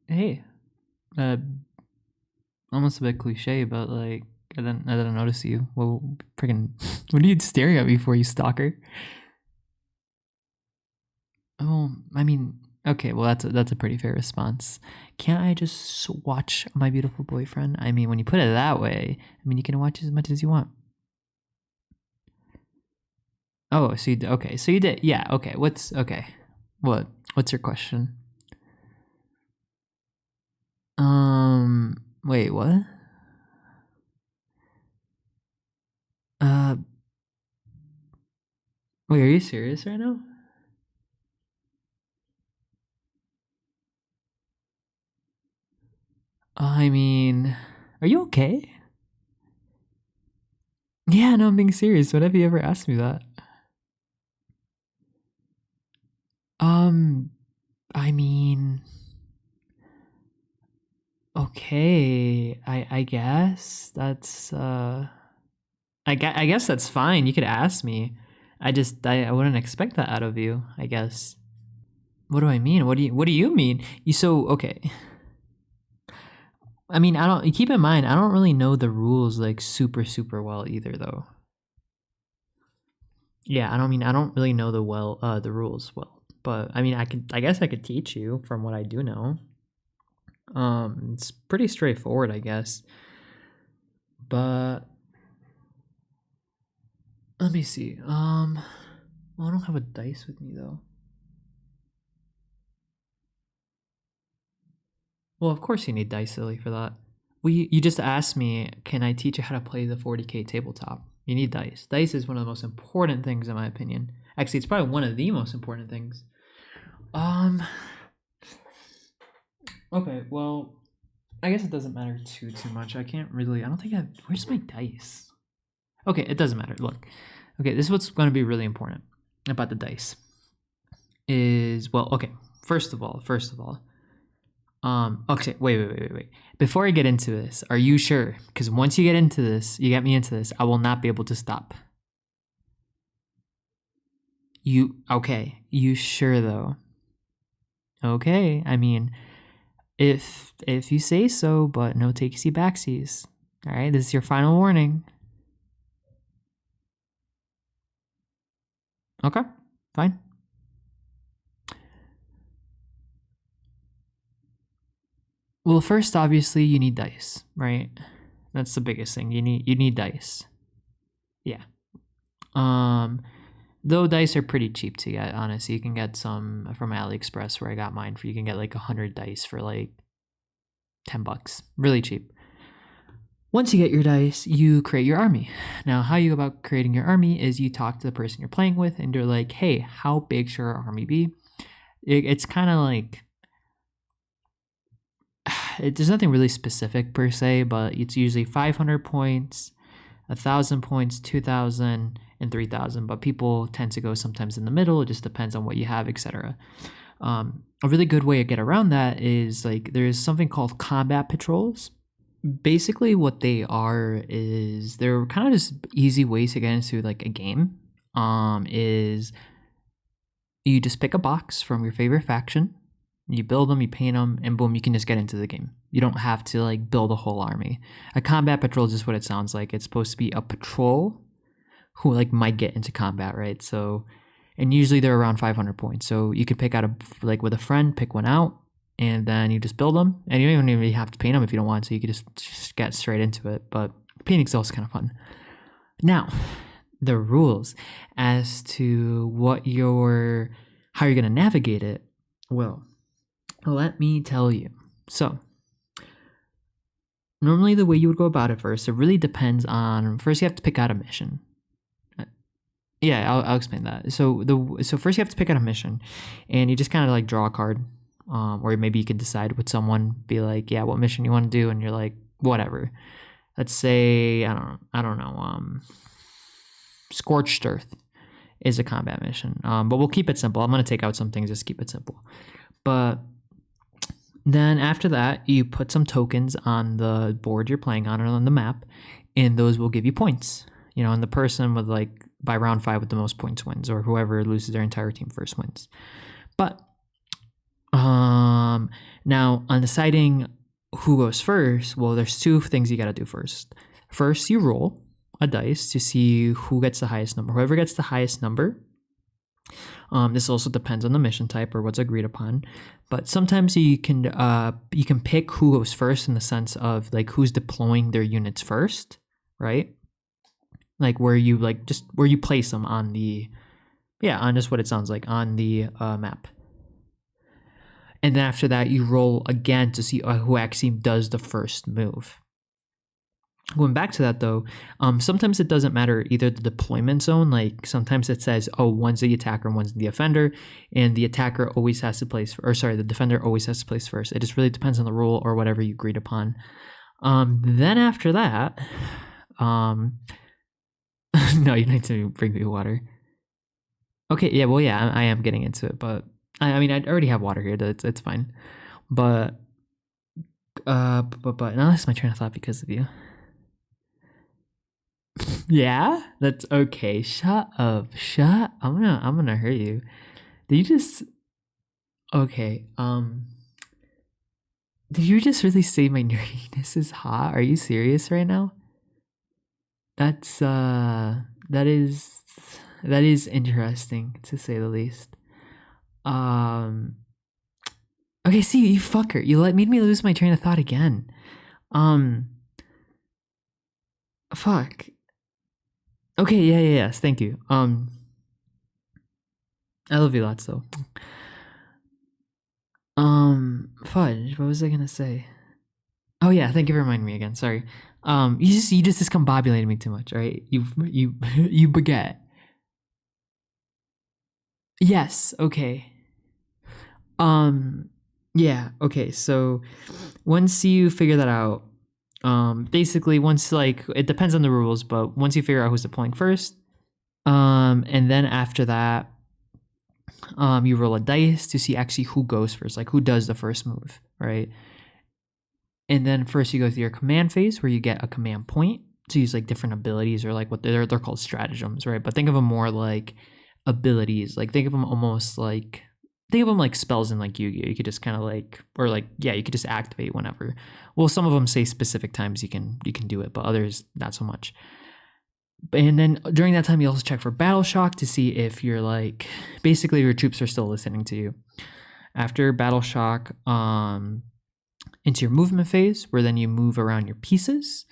Hey, uh, almost a bit cliche, but like I didn't notice you. Well, freaking, what are you staring at me for, you stalker? Oh, I mean, okay, well that's a pretty fair response. Can't I just watch my beautiful boyfriend? I mean, when you put it that way, I mean you can watch as much as you want. Oh, so okay, so you did, yeah, okay. What's okay? What's your question? Wait, what? Uh, wait, are you serious right now? I mean, are you okay? Yeah, no, I'm being serious. When have you ever asked me that? Um, I mean, okay, I guess that's I guess that's fine. You could ask me. I wouldn't expect that out of you, I guess. What do I mean? What do you mean? You so okay. I mean, I don't keep in mind, I don't really know the rules like super well either though. Yeah, I don't really know the rules well. But I mean, I guess I could teach you from what I do know. It's pretty straightforward, I guess. But let me see. Well, I don't have a dice with me though. Well, of course you need dice, silly, for that. Well, you just asked me, can I teach you how to play the 40K tabletop? You need dice. Dice is one of the most important things, in my opinion. Actually, it's probably one of the most important things. Um. Okay. Well, I guess it doesn't matter too much. I can't really. I don't think I. Where's my dice? Okay, it doesn't matter. Look. Okay, this is what's going to be really important about the dice. Is well. Okay. First of all, okay, wait. Before I get into this, are you sure? Because once you get into this, you get me into this, I will not be able to stop. Okay, you sure though? Okay, I mean, if you say so, but no takesy backsies. All right, this is your final warning. Okay, fine. Well, first, obviously, you need dice, right? That's the biggest thing. You need dice. Yeah. Um, Though dice are pretty cheap to get, honestly. You can get some from AliExpress where I got mine for you can get like 100 dice for like $10. Really cheap. Once you get your dice, you create your army. Now, how you go about creating your army is you talk to the person you're playing with and you're like, hey, how big should our army be? It's kind of like there's nothing really specific per se, but it's usually 500 points, 1,000 points, 2,000, and 3,000. But people tend to go sometimes in the middle. It just depends on what you have, etc. A really good way to get around that is like there's something called combat patrols. Basically, what they are is they're kind of just easy ways to get into like a game. Is you just pick a box from your favorite faction, you build them, you paint them, and boom, you can just get into the game. You don't have to like build a whole army. A combat patrol is just what it sounds like. It's supposed to be a patrol who like might get into combat, right? So, and usually they're around 500 points. So you could pick out like with a friend, pick one out, and then you just build them. And you don't even really have to paint them if you don't want. So you could just get straight into it. But painting's also kind of fun. Now, the rules as to how you're gonna navigate it. Well, let me tell you. So, normally the way you would go about it first, it really depends on. First, you have to pick out a mission. Yeah, I'll explain that. So first you have to pick out a mission, and you just kind of like draw a card, or maybe you can decide with someone, be like, yeah, what mission you want to do, and you're like, whatever. Let's say I don't know. Scorched Earth is a combat mission, but we'll keep it simple. I'm gonna take out some things, just keep it simple. But then after that, you put some tokens on the board you're playing on or on the map, and those will give you points. And the person with like by round 5 with the most points wins, or whoever loses their entire team first wins. But now on deciding who goes first, well, there's 2 things you got to do first. First, you roll a dice to see who gets the highest number. Whoever gets the highest number, this also depends on the mission type or what's agreed upon, but sometimes you can pick who goes first in the sense of like who's deploying their units first, right? Like where you place them on the, on just what it sounds like on the map. And then after that, you roll again to see who actually does the first move. Going back to that though, sometimes it doesn't matter either the deployment zone. Like sometimes it says, oh, one's the attacker and one's the offender, and the attacker always has to place, the defender always has to place first. It just really depends on the rule or whatever you agreed upon. Then after that, no, you need to bring me water. Okay, yeah, well, yeah, I am getting into it, but I mean, I already have water here. It's fine, but now that's my train of thought because of you. Yeah, that's okay. Shut up. I'm gonna hurt you. Did you just? Okay. Did you just really say my nerdiness is hot? Are you serious right now? That is interesting to say the least. Okay, see, you fucker. You made me lose my train of thought again. Fuck. Okay, yes, thank you. I love you lots though. Fudge, what was I gonna say? Oh yeah, thank you for reminding me again. Sorry. You just discombobulated me too much, right? You baguette. Yes, okay. Yeah, okay, so once you figure that out, basically once it depends on the rules, but once you figure out who's deploying first, and then after that, you roll a dice to see actually who goes first, like who does the first move, right? And then first you go through your command phase where you get a command point to use like different abilities or like what they're called stratagems, right? But think of them more like abilities. Like think of them like spells in like Yu-Gi-Oh! You could just kind of you could just activate whenever. Well, some of them say specific times you can do it, but others not so much. And then during that time, you also check for battle shock to see if you're basically your troops are still listening to you. After battle shock, into your movement phase, where then you move around your pieces,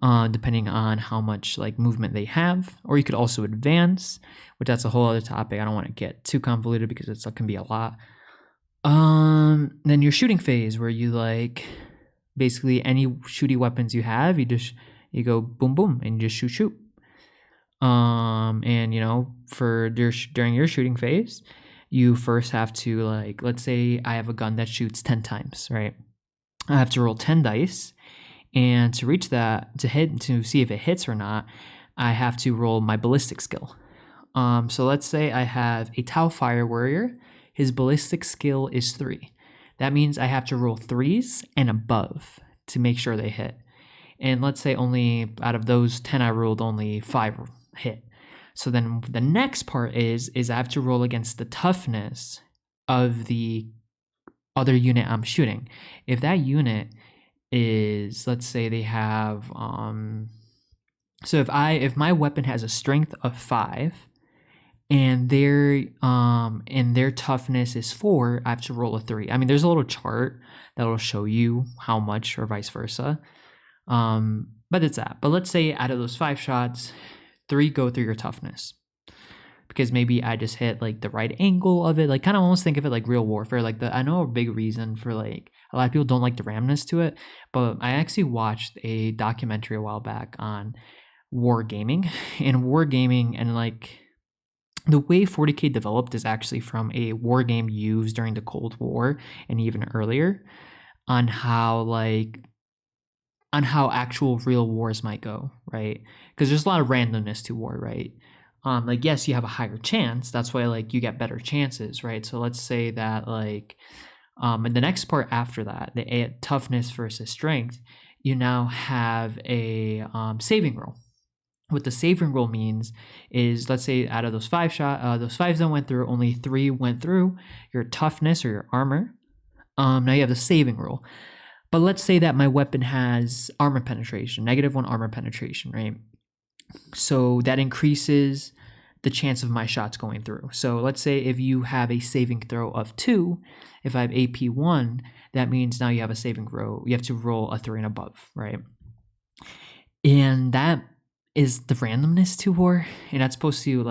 depending on how much movement they have, or you could also advance, which that's a whole other topic. I don't want to get too convoluted because it can be a lot. Then your shooting phase, where you basically any shooty weapons you have, you go boom boom and you just shoot. And during your shooting phase, you first have to let's say I have a gun that shoots 10 times, right? I have to roll 10 dice, and to reach that, to see if it hits or not, I have to roll my ballistic skill. So let's say I have a Tau Fire Warrior. His ballistic skill is 3. That means I have to roll 3s and above to make sure they hit. And let's say only out of those 10 I rolled, only 5 hit. So then the next part is I have to roll against the toughness of the other unit I'm shooting. If that unit is, let's say they have so if my weapon has a strength of 5 and their toughness is 4, I have to roll a 3. I mean, there's a little chart that will show you how much or vice versa. But it's that. But let's say out of those 5 shots, 3 go through your toughness, because maybe I just hit the right angle of it. Kind of almost think of it like real warfare. I know a big reason for a lot of people don't like the randomness to it, but I actually watched a documentary a while back on wargaming, and the way 40K developed is actually from a war game used during the Cold War and even earlier, on how actual real wars might go, right? Because there's a lot of randomness to war, right? Yes, you have a higher chance. That's why you get better chances, right? So let's say that in the next part after that, the toughness versus strength, you now have a saving roll. What the saving rule means is, let's say out of those those 5 that went through, only 3 went through your toughness or your armor. Now you have the saving rule. But let's say that my weapon has armor penetration, -1 armor penetration, right? So that increases the chance of my shots going through. So let's say if you have a saving throw of 2, if I have AP 1, that means now you have a saving throw. You have to roll a 3 and above, right? And that is the randomness to war, and that's supposed to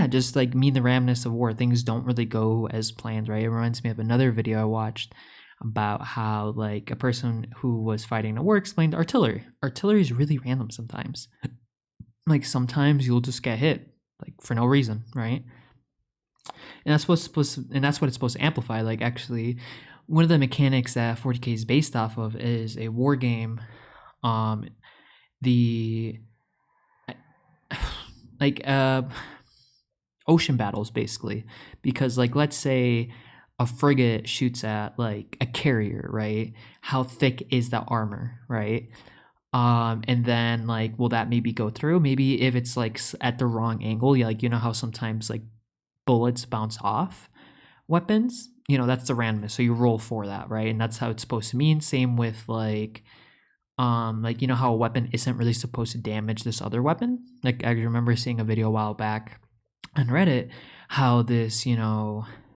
just mean the randomness of war. Things don't really go as planned, right? It reminds me of another video I watched about how a person who was fighting a war explained artillery. Artillery is really random sometimes. Sometimes you'll just get hit for no reason, right? And that's what it's supposed to amplify. Actually, one of the mechanics that 40K is based off of is a war game. The ocean battles, basically, because let's say a frigate shoots at a carrier, right? How thick is the armor, right? And then will that maybe go through? Maybe if it's at the wrong angle, you know how sometimes bullets bounce off weapons, that's the randomness. So you roll for that, right? And that's how it's supposed to mean. Same with how a weapon isn't really supposed to damage this other weapon. I remember seeing a video a while back on Reddit how this